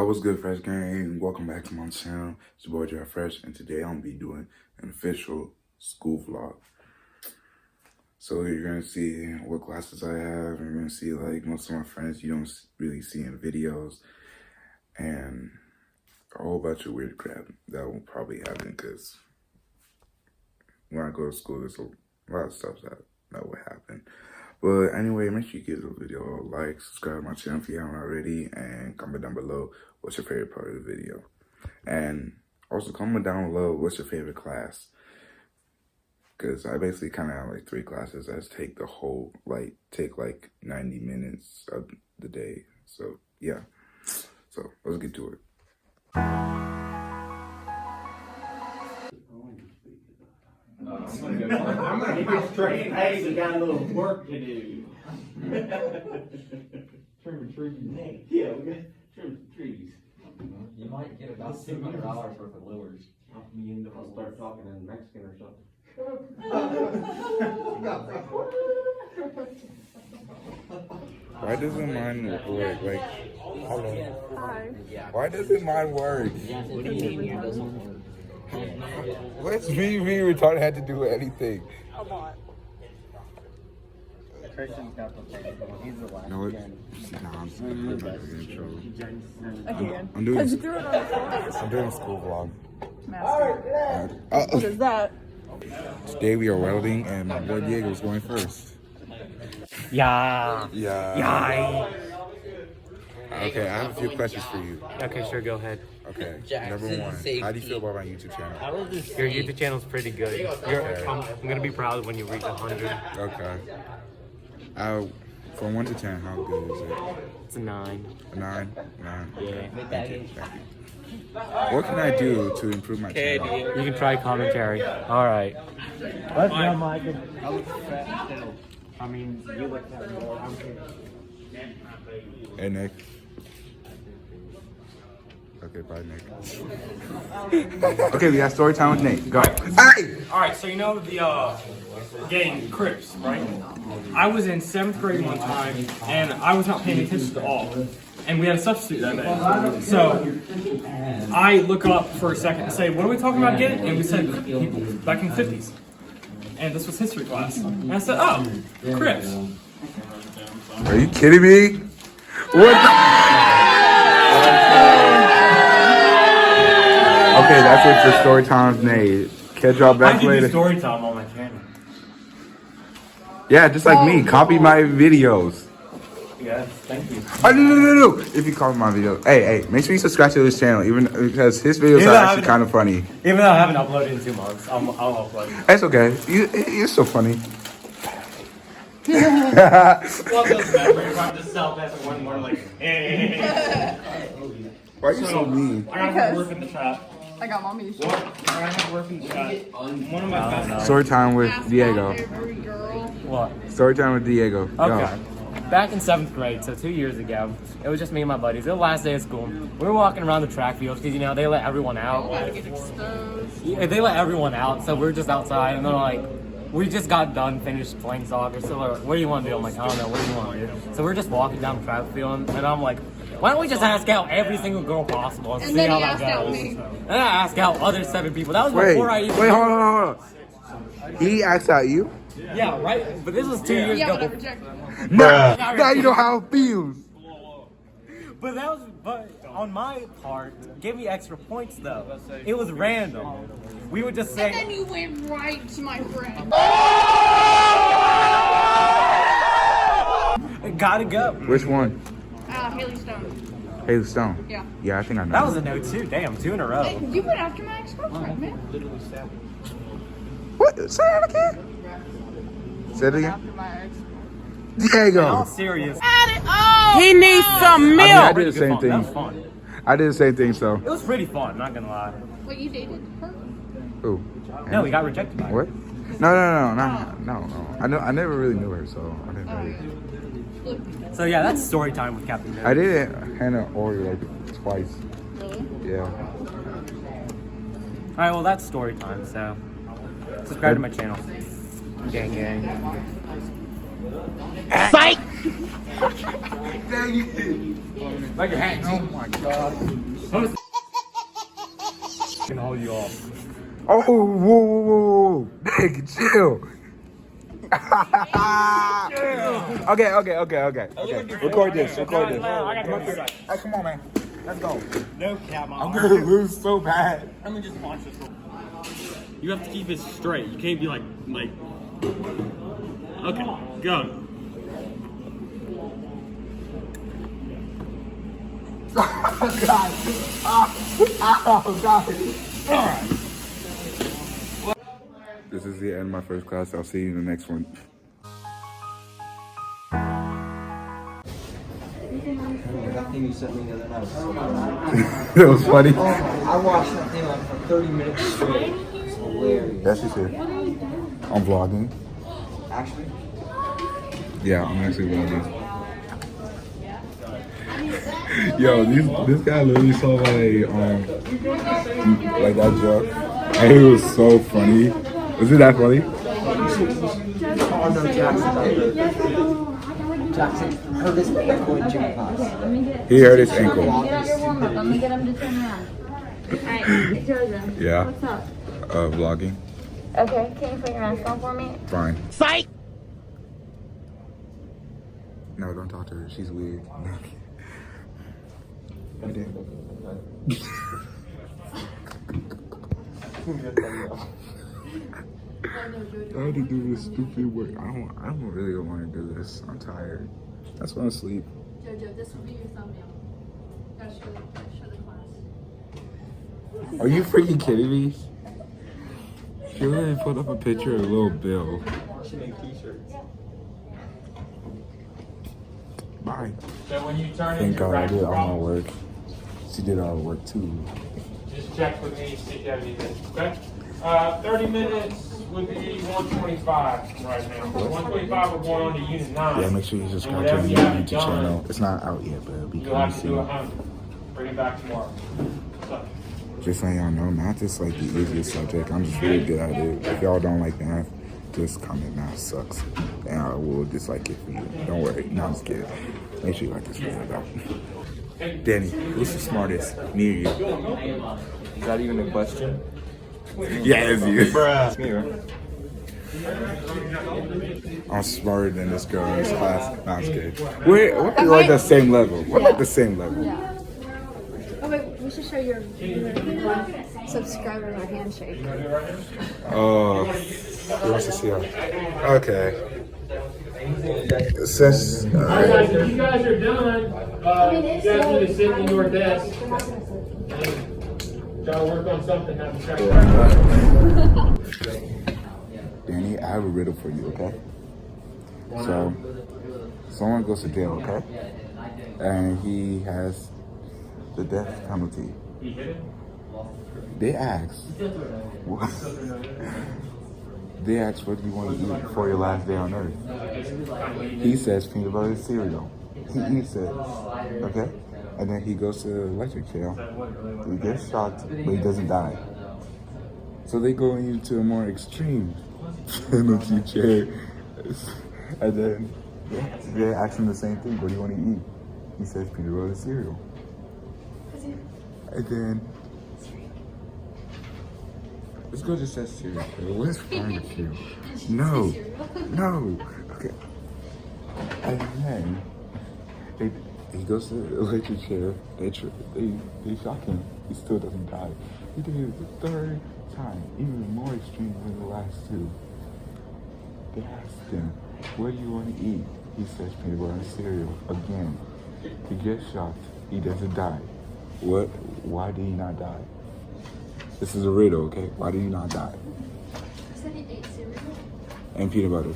What's good, Fresh Gang? Welcome back to my channel. It's your boy, J Fresh, and today I'm gonna be doing an official school vlog. So you're gonna see what classes I have, and you're gonna see like most of my friends you don't really see in videos, and a whole bunch of weird crap that will probably happen because when I go to school, there's a lot of stuff that will happen. But anyway, make sure you give the video a like, subscribe to my channel if you haven't already, and comment down below what's your favorite part of the video. And also comment down below what's your favorite class. Because I basically kind of have like 3 classes that take the whole, take like 90 minutes of the day. So yeah, so let's get to it. I'm gonna get straight. Hey, we got a little work to do. Trim trees. Yeah, we got trim trees. You might get about $600 worth of lures. Me and I'll start talking in Mexican or something. Why doesn't mine work? Like, hello. Hi. Why doesn't mine work? What do you mean it doesn't work? What's me retarded had to do with anything? A lot. Christian's got the thing. He's the last No, gen. nah, I'm just gonna put in trouble. Again. I'm doing- Because you threw it on the floor. I'm doing a school vlog. Master. What is that? Today we are welding, and my boy Diego is going first. Yeah. Yeah. Okay, I have a few questions for you. Okay, sure, go ahead. Okay, number 1, how do you feel about my YouTube channel? Your YouTube channel's pretty good. I'm gonna be proud when you reach 100. Okay. From 1 to 10, how good is it? It's a 9. A 9? 9. Yeah. Thank you. What can I do to improve my channel? You can try commentary. Alright. Let's go, Michael. I mean, you look at more. I'm kidding. Hey, Nick. Okay, bye, Nick. Okay, we got story time with Nate. Go. Hey! Alright, so you know the gang Crips, right? I was in 7th grade one time, and I was not paying attention at all. And we had a substitute that day. So I look up for a second and say, what are we talking about again? And we said Crip people back in the 50s. And this was history class. And I said, oh, Crips. Are you kidding me? What the? Okay, that's what the story time's made. Catch y'all I can back do later. story time on my channel. Yeah, just like me. Copy my videos. Yes, thank you. Oh, no. If you copy my video. Hey, make sure you subscribe to his channel, even because his videos Even are though I actually haven't- kind of funny. Even though I haven't uploaded in 2 months, I'll upload. It's okay. You're so funny. Well, those memories, I'm just self-messing one more like, Why are you so mean? I gotta work in the trap. I got mommy's. I gotta work in the trap. One of my best. Story time with Diego. Every girl. What? Story time with Diego. Go. Okay. Back in 7th grade, so 2 years ago, it was just me and my buddies. It was the last day of school. We were walking around the track fields because, you know, they let everyone out. Gotta get exposed. Yeah, they let everyone out, so we were just outside, and they're like, we just got done, finished playing soccer, so they're like, what do you want to do? I'm like, I don't know, what do you want to do? So we're just walking down the track field, and I'm like, why don't we just ask out every single girl possible and, And see then how he that asked out goes? me. And I asked out other 7 people. That was Wait, before I even... hold on. He asked out you? Yeah, right? But this was 2 years Yeah, but I ago. rejected him. Now you know how it feels. But on my part, gave me extra points though. It was random. We would just And say, then you went right to my friend. gotta go. Which one? Haley Stone. Haley Stone. Yeah. Yeah, I think I know. That was a no too. Damn, 2 in a row. Hey, you went after my ex-girlfriend, man. What? Say that again? Say it again? After my ex. In Diego. all serious. He needs some milk. I did the same That was thing. fun. I did the same thing, so. It was pretty fun, not gonna lie. Wait, you dated her? Who? No, we got rejected by her. What? No. I never really knew her, so I didn't really. So yeah, that's story time with Captain Nerd. I did Hannah Ori like twice. Really? Yeah. Alright, well that's story time, so subscribe to my channel. Gang gang. Psych! Dang it. Like your hands. Oh my god. I can hold you off. Oh, whoa, whoa, whoa. Dang, chill. Okay. Record this. I got the Hey, come on, man. Let's go. No cap. I'm gonna lose so bad. Let me just watch this. You have to keep it straight. You can't be like. Okay, go. God. Oh, God. This is the end of my first class. I'll see you in the next one. That thing you sent me the other night was so It was funny. I watched that thing like for 30 minutes straight. It's hilarious. That's just it. I'm vlogging. Actually, Yeah, I'm actually vlogging. Yo, this guy literally saw like that joke, and it was so funny. Was it that funny? oh no, Jackson hurt his ankle in gym class. He hurt his ankle. Get out your warm up. Let me get him to turn around. Alright, Joseph. Yeah. What's up? Vlogging. Okay, can you put your mask on for me? Fine. No, don't talk to her. She's weird. I did. I had to do this stupid work. I don't really want to do this. I'm tired. I just want to sleep. Jojo, this will be your thumbnail. Gotta show the class. Are you freaking kidding me? She literally put up a picture of little Bill. Should make t-shirts. Bye. So when you turn Thank God I did all my work. She did all the work too. just check with me, see if you have anything, okay? 30 minutes would be 125 right now. 125 we're going on to unit 9. Yeah, make sure you subscribe to Whatever the you have YouTube done, channel. It's not out yet, but it'll be You'll coming have to do soon. 100. Bring it back tomorrow. So, Just so y'all know, math is like the easiest subject. I'm just really good at it. If y'all don't like math, just comment math sucks. And I will dislike it for you. Don't worry. No, I'm just kidding. Make sure you like this video though. Danny, who's the smartest? Me or you? Is that even a question? Yeah, it's you. It's me, right? I'm smarter than this girl in this class. No, I'm just kidding. We're like the same level. We're like the same level. Oh wait, we should show your subscribers our handshake. Oh, he wants to see us. Okay. Since if you guys are done, you guys need to sit in your desk. Try to work on something. Have a check. Danny, I have a riddle for you, okay? So, someone goes to jail, okay? And he has the death penalty. They ask, what? They ask, what do you want to eat before your last day on earth? He says peanut butter and cereal. He eats it, okay? And then he goes to the electric chair. He gets shocked, but he doesn't die. So they go into a more extreme penalty chair. And then they ask him the same thing, what do you want to eat? He says peanut butter and cereal. And then let's go to says cereal. What's wrong with you? No. Okay. And then he goes to the electric chair. They shock him. He still doesn't die. He did it the third time, even more extreme than the last two. They asked him, what do you want to eat? He says peanut butter and cereal again. He gets shocked. He doesn't die. What? Why did he not die? This is a riddle, okay? Why did he not die? I said he ate cereal. And peanut butter.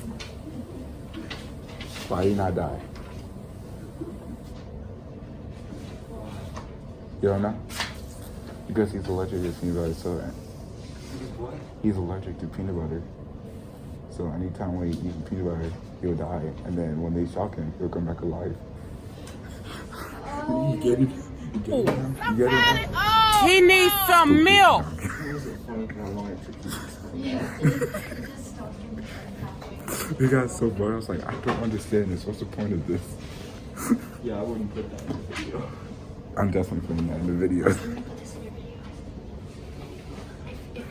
Why did he not die? You don't know? Because he's allergic to peanut butter, so he's allergic to peanut butter. So anytime when he eats peanut butter, he'll die. And then when they shock him, he'll come back alive. You get it? You get it? You get it? He needs some milk. Yeah, it just stopped him. They got so bored. I was like, I don't understand this. What's the point of this? Yeah, I wouldn't put that in the video. I'm definitely putting that in the video. If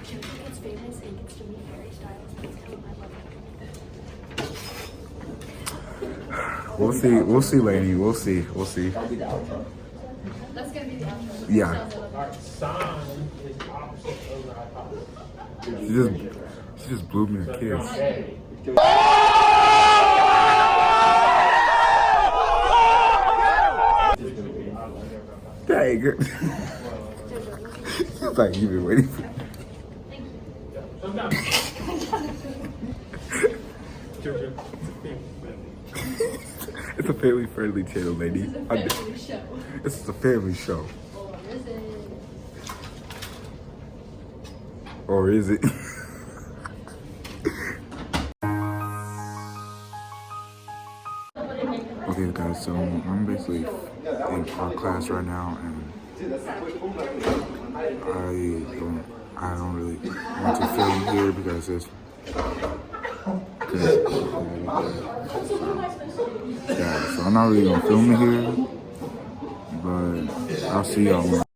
Jim gets famous and gets to meet Harry Styles, please tell him I love him. We'll see, Lainey. We'll see. That's gonna be the outro. Yeah. Sign is opposite over hypothesis. She just blew me a kiss. Dang. It's like you've been waiting for. It's a family friendly channel, lady. Family show. This is a family show. Or is it? Or is it? Okay, guys, so I'm basically in art class right now, and I don't really want to film here because it's yeah, so I'm not really gonna film it here, but I'll see y'all.